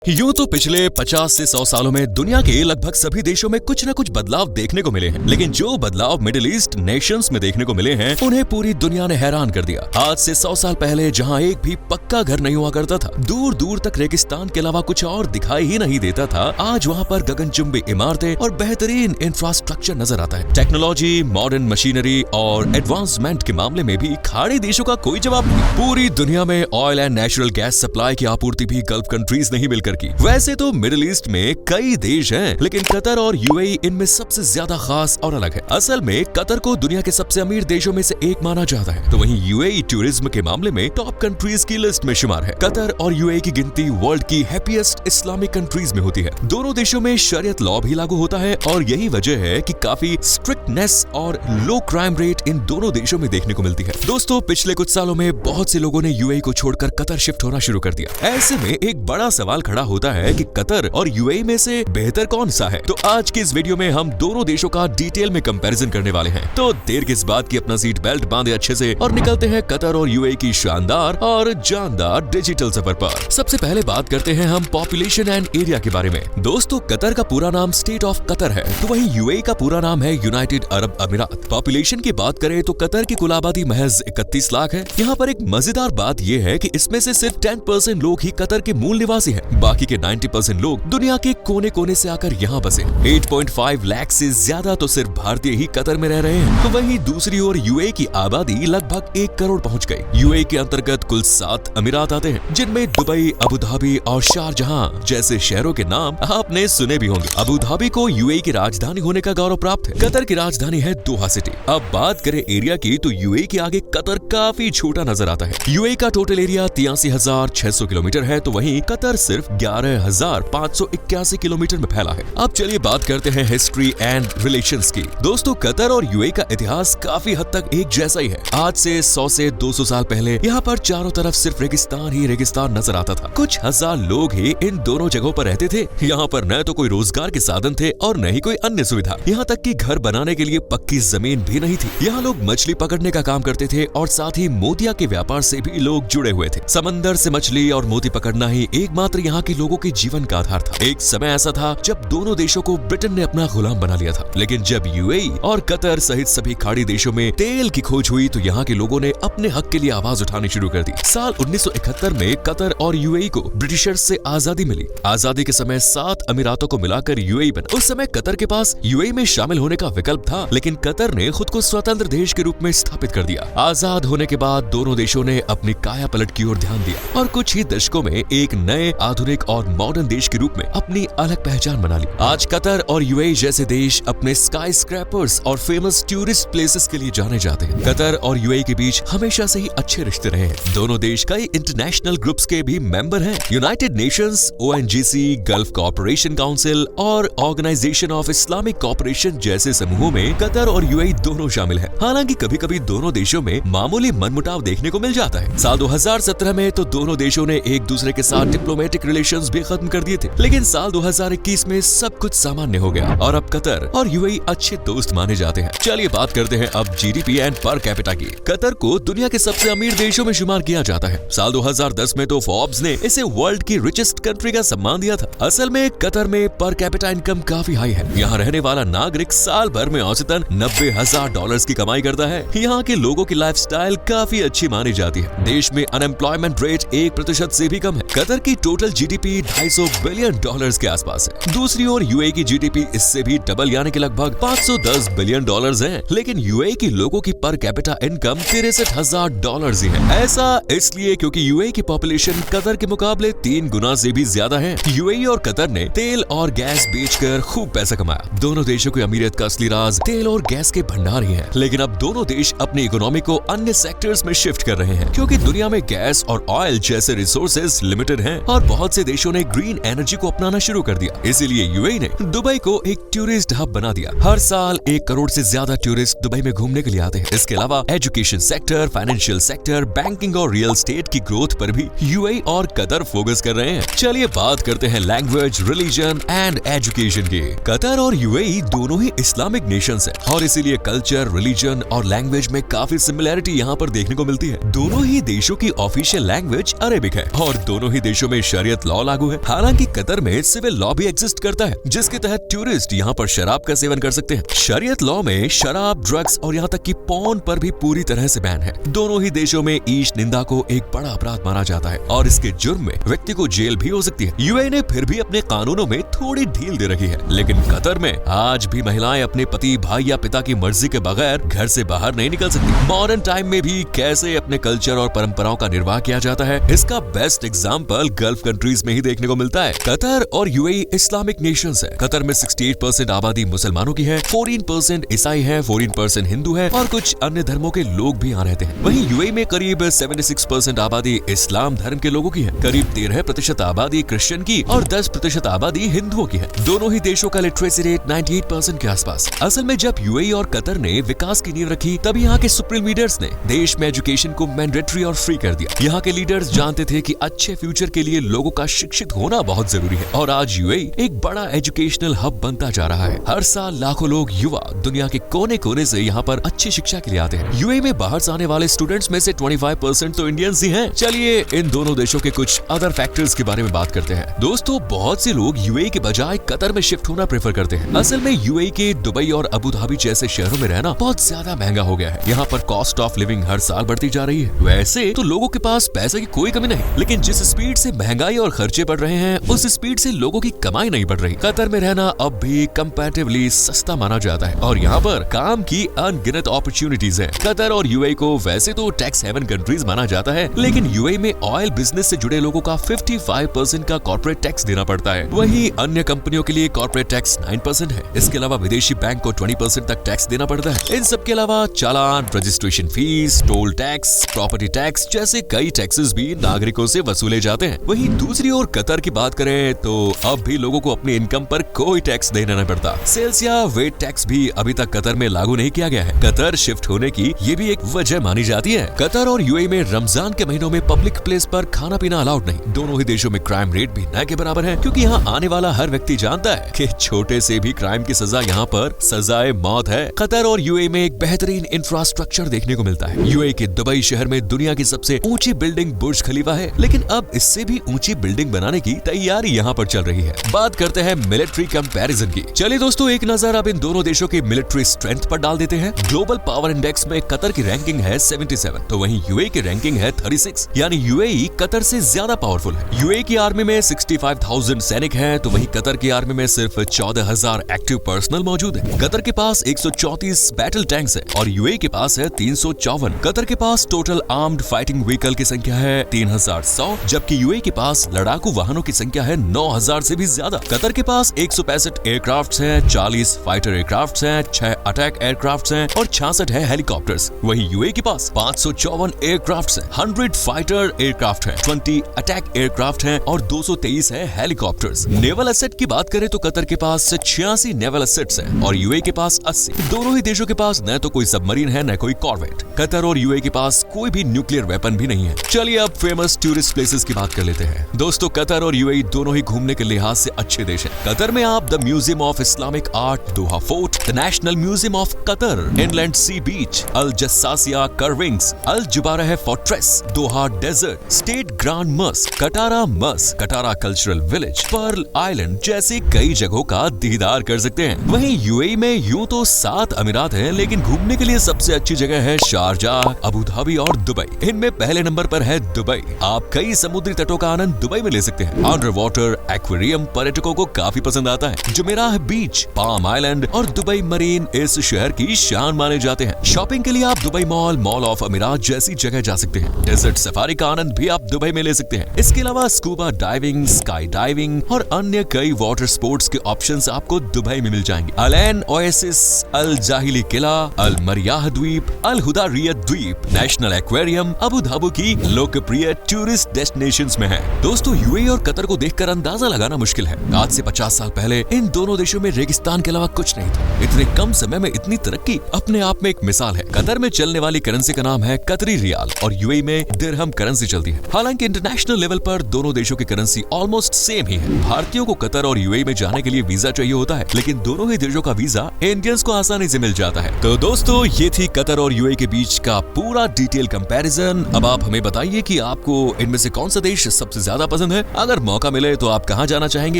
यूं तो पिछले 50 से 100 सालों में दुनिया के लगभग सभी देशों में कुछ न कुछ बदलाव देखने को मिले हैं, लेकिन जो बदलाव मिडिल ईस्ट नेशंस में देखने को मिले हैं उन्हें पूरी दुनिया ने हैरान कर दिया। आज से 100 साल पहले जहां एक भी पक्का घर नहीं हुआ करता था, दूर दूर तक रेगिस्तान के अलावा कुछ और दिखाई ही नहीं देता था, आज वहां पर गगनचुंबी इमारतें और बेहतरीन इंफ्रास्ट्रक्चर नजर आता है। टेक्नोलॉजी, मॉडर्न मशीनरी और एडवांसमेंट के मामले में भी खाड़ी देशों का कोई जवाब नहीं। पूरी दुनिया में oil and natural gas supply की आपूर्ति भी गल्फ कंट्रीज नहीं मिलकर की। वैसे तो मिडिल ईस्ट में कई देश हैं, लेकिन कतर और यूएई इनमें सबसे ज्यादा खास और अलग है। असल में कतर को दुनिया के सबसे अमीर देशों में से एक माना जाता है, तो वहीं यूएई टूरिज्म के मामले में टॉप कंट्रीज की लिस्ट में शुमार है। कतर और यूएई की गिनती वर्ल्ड की हैप्पीएस्ट इस्लामिक कंट्रीज में होती है। दोनों देशों में शरीयत लॉ भी लागू होता है और यही वजह है कि काफी स्ट्रिक्टनेस और लो क्राइम रेट इन दोनों देशों में देखने को मिलती है। दोस्तों, पिछले कुछ सालों में बहुत से लोगों ने यूएई को छोड़कर कतर शिफ्ट होना शुरू कर दिया। ऐसे में एक बड़ा सवाल खड़ा होता है कि कतर और यूएई में से बेहतर कौन सा है। तो आज की इस वीडियो में हम दोनों देशों का डिटेल में कंपैरिजन करने वाले हैं। तो देर किस बात की, अपना सीट बेल्ट बांधे अच्छे से और निकलते हैं कतर और यूएई की शानदार और जानदार डिजिटल सफर पर। सबसे पहले बात करते हैं हम पॉपुलेशन एंड एरिया के बारे में। दोस्तों, कतर का पूरा नाम स्टेट ऑफ कतर है, तो वहीं यूएई का पूरा नाम है यूनाइटेड अरब अमीरात। पॉपुलेशन की बात करें तो कतर की कुल आबादी महज 31 लाख है। यहाँ पर एक मजेदार बात यह है कि इसमें से सिर्फ 10% लोग ही कतर के मूल निवासी है, बाकी के 90% लोग दुनिया के कोने कोने से आकर यहाँ बसे। 8.5 लाख से ज्यादा तो सिर्फ भारतीय ही कतर में रह रहे हैं। तो वहीं दूसरी ओर यूएई की आबादी लगभग 1 करोड़ पहुँच गई। यूएई के अंतर्गत कुल 7 अमीरात आते हैं, जिनमें दुबई, अबू धाबी और शारजहां जैसे शहरों के नाम आपने सुने भी होंगे। अबू धाबी को यूएई की राजधानी होने का गौरव प्राप्त है। कतर की राजधानी है दोहा सिटी। अब बात करें एरिया की, तो यूएई के आगे कतर काफी छोटा नजर आता है। यूएई का टोटल एरिया 83,600 किलोमीटर है, तो वहीं कतर सिर्फ 11,581 किलोमीटर में फैला है। अब चलिए बात करते हैं हिस्ट्री एंड रिलेशंस की। दोस्तों, कतर और यूएई का इतिहास काफी हद तक एक जैसा ही है। आज से 100 से 200 साल पहले यहाँ पर चारों तरफ सिर्फ रेगिस्तान ही रेगिस्तान नजर आता था। कुछ हजार लोग ही इन दोनों जगहों पर रहते थे। यहाँ पर न तो कोई रोजगार के साधन थे और न ही कोई अन्य सुविधा। यहाँ तक कि घर बनाने के लिए पक्की जमीन भी नहीं थी। यहाँ लोग मछली पकड़ने का काम करते थे और साथ ही मोतिया के व्यापार से भी लोग जुड़े हुए थे। समंदर से मछली और मोती पकड़ना ही एकमात्र यहाँ के लोगों के जीवन का आधार था। एक समय ऐसा था जब दोनों देशों को ब्रिटेन ने अपना गुलाम बना लिया था, लेकिन जब यूएई और कतर सहित सभी खाड़ी देशों में तेल की खोज हुई तो यहाँ के लोगों ने अपने हक के लिए आवाज उठानी शुरू कर दी। साल 1971 में कतर और यूएई को ब्रिटिशर्स से आजादी मिली। आजादी के समय 7 अमीरातों को मिलाकर यूएई बना। उस समय कतर के पास यूएई में शामिल होने का विकल्प था, लेकिन कतर ने खुद को स्वतंत्र देश के रूप में स्थापित कर दिया। आजाद होने के बाद दोनों देशों ने अपनी काया पलट की ओर ध्यान दिया और कुछ ही दशकों में एक नए आधुनिक और मॉडर्न देश के रूप में अपनी अलग पहचान बना ली। आज कतर और यूएई जैसे देश अपने स्काई स्क्रैपर्स और फेमस टूरिस्ट प्लेसेस के लिए जाने जाते हैं। कतर और यूएई के बीच हमेशा से ही अच्छे रिश्ते रहे हैं। दोनों देश कई इंटरनेशनल ग्रुप्स के भी मेंबर हैं। United Nations, ONGC, gulf cooperation council और ऑर्गेनाइजेशन ऑफ इस्लामिक कोऑपरेशन जैसे समूहों में कतर और यूएई दोनों शामिल है। हालांकि कभी कभी दोनों देशों में मामूली मनमुटाव देखने को मिल जाता है। साल 2017 में तो दोनों देशों ने एक दूसरे के साथ डिप्लोमेटिक रिलेशंस भी खत्म कर दिए थे, लेकिन साल 2021 में सब कुछ सामान्य हो गया और अब कतर और यूएई अच्छे दोस्त माने जाते हैं। चलिए बात करते हैं अब जीडीपी एंड पर कैपिटा की। कतर को दुनिया के सबसे अमीर देशों में शुमार किया जाता है। साल 2010 में तो फोर्ब्स ने इसे वर्ल्ड की रिचेस्ट कंट्री का सम्मान दिया था। असल में कतर में पर कैपिटा इनकम काफी हाई है। यहाँ रहने वाला नागरिक साल भर में औसतन $90,000 की कमाई करता है। यहाँ के लोगों की लाइफस्टाइल काफी अच्छी मानी जाती है। देश में अनएम्प्लॉयमेंट रेट 1% से भी कम है। कतर की टोटल जीडीपी $250 बिलियन के आसपास है। दूसरी ओर यूएई की जीडीपी इससे भी डबल यानी कि लगभग $510 बिलियन है, लेकिन यूएई की लोगों की पर कैपिटा इनकम $63,000 ही है। ऐसा इसलिए क्योंकि यूएई की पॉपुलेशन कतर के मुकाबले 3 गुना से भी ज्यादा है। यूएई और कतर ने तेल और गैस बेचकर खूब पैसा कमाया। दोनों देशों की अमीरियत का असली राज तेल और गैस के भंडार ही है। लेकिन अब दोनों देश अपनी इकोनॉमी को अन्य सेक्टर्स में शिफ्ट कर रहे हैं, क्योंकि दुनिया में गैस और ऑयल जैसे रिसोर्सेज लिमिटेड हैं और बहुत से देशों ने ग्रीन एनर्जी को अपनाना शुरू कर दिया। इसीलिए यूएई ने दुबई को एक टूरिस्ट हब बना दिया। हर साल 1 करोड़ से ज्यादा टूरिस्ट दुबई में घूमने के लिए आते हैं। इसके अलावा education sector, financial sector, banking और रियल एस्टेट की ग्रोथ पर भी यूएई और कतर फोकस कर रहे हैं। चलिए बात करते हैं लैंग्वेज, रिलीजन एंड एजुकेशन की। कतर और यूएई दोनों ही इस्लामिक नेशंस हैं और इसीलिए कल्चर, रिलीजन और लैंग्वेज में काफी सिमिलैरिटी यहाँ पर देखने को मिलती है। दोनों ही देशों की ऑफिशियल लैंग्वेज अरेबिक है और दोनों ही देशों में शरीयत लॉ लागू है। हालांकि कतर में सिविल लॉ भी एग्जिस्ट करता है, जिसके तहत टूरिस्ट यहाँ पर शराब का सेवन कर सकते हैं। शरीयत लॉ में शराब, ड्रग्स और यहाँ तक कि पॉर्न पर भी पूरी तरह से बैन है। दोनों ही देशों में ईश निंदा को एक बड़ा अपराध माना जाता है और इसके जुर्म में व्यक्ति को जेल भी हो सकती है। यूएई ने फिर भी अपने कानूनों में थोड़ी ढील दे रखी है, लेकिन कतर में आज भी महिलाएं अपने पति, भाई या पिता की मर्जी के बगैर घर से बाहर नहीं निकल सकती। मॉडर्न टाइम में भी कैसे अपने कल्चर और परंपराओं का निर्वाह किया जाता है, इसका बेस्ट एग्जाम्पल गल्फ कंट्रीज में ही देखने को मिलता है। कतर और यूएई इस्लामिक नेशंस है। कतर में 68% आबादी मुसलमानों की है, 14% ईसाई है, 14% हिंदू है और कुछ अन्य धर्मों के लोग भी यहाँ रहते हैं। वहीं यूएई में करीब 76% आबादी इस्लाम धर्म के लोगों की है, करीब 13% आबादी क्रिश्चियन की और 10% आबादी हिंदुओं की है। दोनों ही देशों का लिटरेसी रेट 98% के आसपास। असल में जब यूएई और कतर ने विकास की नींव रखी, तब यहाँ के सुप्रीम लीडर्स ने देश में एजुकेशन को मैंडेटरी और फ्री कर दिया। यहाँ के लीडर्स जानते थे कि अच्छे फ्यूचर के लिए लोगों का शिक्षित होना बहुत जरूरी है और आज यूएई एक बड़ा एजुकेशनल हब बनता जा रहा है। हर साल लाखों लोग युवा दुनिया के कोने कोने से यहाँ पर अच्छी शिक्षा के लिए आते हैं। यूएई में बाहर से आने वाले स्टूडेंट्स में से 25% तो इंडियंस ही हैं। चलिए इन दोनों देशों के कुछ अदर फैक्टर्स के बारे में बात करते हैं। दोस्तों, बहुत से लोग यूएई के बजाय कतर में शिफ्ट होना प्रेफर करते हैं। असल में यूएई के दुबई और अबू धाबी जैसे शहरों में रहना बहुत ज्यादा महंगा हो गया है। यहाँ पर कॉस्ट ऑफ लिविंग हर साल बढ़ती जा रही है। वैसे तो लोगों के पास पैसे की कोई कमी नहीं, लेकिन जिस स्पीड से महंगाई और खर्चे बढ़ रहे हैं, उस स्पीड से लोगों की कमाई नहीं बढ़ रही। कतर में रहना अब भी कंपैरेटिवली सस्ता माना जाता है और यहाँ पर काम की अनगिनत अपॉर्चुनिटीज है। कतर और यूएई को वैसे तो टैक्स हेवन कंट्रीज माना जाता है, लेकिन यूएई में ऑयल बिजनेस से जुड़े लोगों का 55% का कॉर्पोरेट टैक्स देना पड़ता है। वहीं अन्य कंपनियों के लिए कॉर्पोरेट टैक्स 9% है। इसके अलावा विदेशी बैंक को 20% तक टैक्स देना पड़ता है। इन सब के अलावा चालान, registration fees, toll tax, property tax जैसे कई टैक्सेस भी नागरिकों से वसूले जाते हैं। वहीं दूसरी ओर कतर की बात करें तो अब भी लोगों को अपनी इनकम पर कोई टैक्स देना नहीं पड़ता। सेल्स या वेट टैक्स भी अभी तक कतर में लागू नहीं किया गया है। कतर शिफ्ट होने की ये भी एक वजह मानी जाती है। कतर और यूएई में रमजान के महीनों में पब्लिक प्लेस पर खाना पीना अलाउड नहीं। दोनों ही देशों में क्राइम रेट भी न के बराबर है, क्योंकि यहाँ आने वाला हर व्यक्ति जानता है कि छोटे से भी क्राइम की सजा यहाँ पर सजाए मौत है। कतर और यूएई में एक बेहतरीन इंफ्रास्ट्रक्चर देखने को मिलता है। यूएई के दुबई शहर में दुनिया की सबसे ऊंची बिल्डिंग बुर्ज खलीफा है, लेकिन अब इससे भी ऊंची बिल्डिंग बनाने की तैयारी यहाँ पर चल रही है। बात करते हैं मिलिट्री कंपैरिजन की। चलिए दोस्तों, एक नजर अब इन दोनों देशों की मिलिट्री स्ट्रेंथ पर डाल देते हैं। ग्लोबल पावर इंडेक्स में कतर की रैंकिंग है 77, तो वहीं यूएई की रैंकिंग है 36, यानी यूएई कतर से ज्यादा पावरफुल है। यूएई की आर्मी में 65,000 सैनिक हैं, तो वहीं कतर की आर्मी में सिर्फ 14,000 एक्टिव पर्सनल मौजूद है। कतर के पास 134 बैटल टैंक्स है और यूएई के पास है 354। कतर के पास टोटल आर्म्ड फाइटिंग व्हीकल की संख्या है 3100, जबकि यूएई के पास लड़ाकू वाहनों की संख्या है 9000 से भी ज्यादा। कतर के पास 165 एयरक्राफ्ट्स हैं, 40 फाइटर एयरक्राफ्ट्स हैं, 6 अटैक एयरक्राफ्ट्स हैं और 66 है हेलीकॉप्टर्स। वहीं यूएई के पास 554 एयरक्राफ्ट्स हैं, 100 फाइटर एयरक्राफ्ट हैं, 20 अटैक एयरक्राफ्ट हैं और 223 है हेलीकॉप्टर्स। नेवल एसेट की बात करें तो कतर के पास 86 नेवल एसेट्स हैं और यूएई के पास 80। दोनों ही देशों के पास न तो कोई सबमरीन है न कोई कॉर्वेट। कतर और यूएई के पास कोई भी न्यूक्लियर वेपन भी नहीं है। चलिए अब फेमस टूरिस्ट प्लेसेस की बात कर लेते हैं। दोस्तों, कतर और यूएई दोनों ही घूमने के लिहाज से अच्छे देश हैं। कतर में आप the museum of Islamic art, Doha fort, the national museum of Qatar, inland sea beach, Al Jassasiya carvings, Al Zubarah fortress, Doha desert, state grand mosque, Katara mosque, Katara cultural village, pearl island जैसे कई जगहों का दीदार कर सकते हैं। वहीं UAE में यूं तो 7 अमीरात हैं, लेकिन घूमने के लिए सबसे अच्छी जगह है शारजाह, अबू धाबी और दुबई। इनमें पहले नंबर पर है दुबई। आप कई समुद्री तटों का आनंद दुबई में ले सकते हैं। अंडर वाटर एक्वेरियम पर्यटकों को काफी पसंद आता है। जुमेराह बीच, पाम आइलैंड और दुबई मरीन इस शहर की शान माने जाते हैं। शॉपिंग के लिए आप दुबई मॉल, मॉल ऑफ अमीरात जैसी जगह जा सकते हैं। डेजर्ट सफारी का आनंद भी आप दुबई में ले सकते हैं। इसके अलावा स्कूबा डाइविंग, स्काई डाइविंग और अन्य कई वाटर स्पोर्ट्स के ऑप्शंस आपको दुबई में मिल जाएंगे। अलैन ओएसिस, अल जाहिली किला, अल मरियाह द्वीप, अल हुदारियत द्वीप, नेशनल एक्वेरियम अबू धाबी की लोकप्रिय टूरिस्ट डेस्टिनेशंस में है। दोस्तों, यूएई और कतर को देखकर अंदाजा लगाना मुश्किल है। आज से 50 साल पहले इन दोनों देशों में रेगिस्तान के अलावा कुछ नहीं था। इतने कम समय समय में इतनी तरक्की अपने आप में एक मिसाल है। कतर में चलने वाली करेंसी का नाम है कतरी रियाल और यूएई में दिरहम करेंसी चलती है। हालांकि इंटरनेशनल लेवल पर दोनों देशों की करेंसी ऑलमोस्ट सेम ही है। भारतीयों को कतर और यूएई में जाने के लिए वीजा चाहिए होता है, लेकिन दोनों ही देशों का वीजा इंडियंस को आसानी से मिल जाता है। तो दोस्तों, ये थी कतर और यूएई के बीच का पूरा डिटेल कंपैरिजन। अब आप हमें बताइए कि आपको इनमें से कौन सा देश सबसे ज्यादा पसंद है। अगर मौका मिले तो आप कहां जाना चाहेंगे,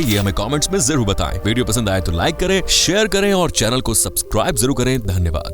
ये हमें कमेंट्स में जरूर बताएं। वीडियो पसंद आए तो लाइक करें, शेयर करें और चैनल को सब्सक्राइब जरूर करें। धन्यवाद।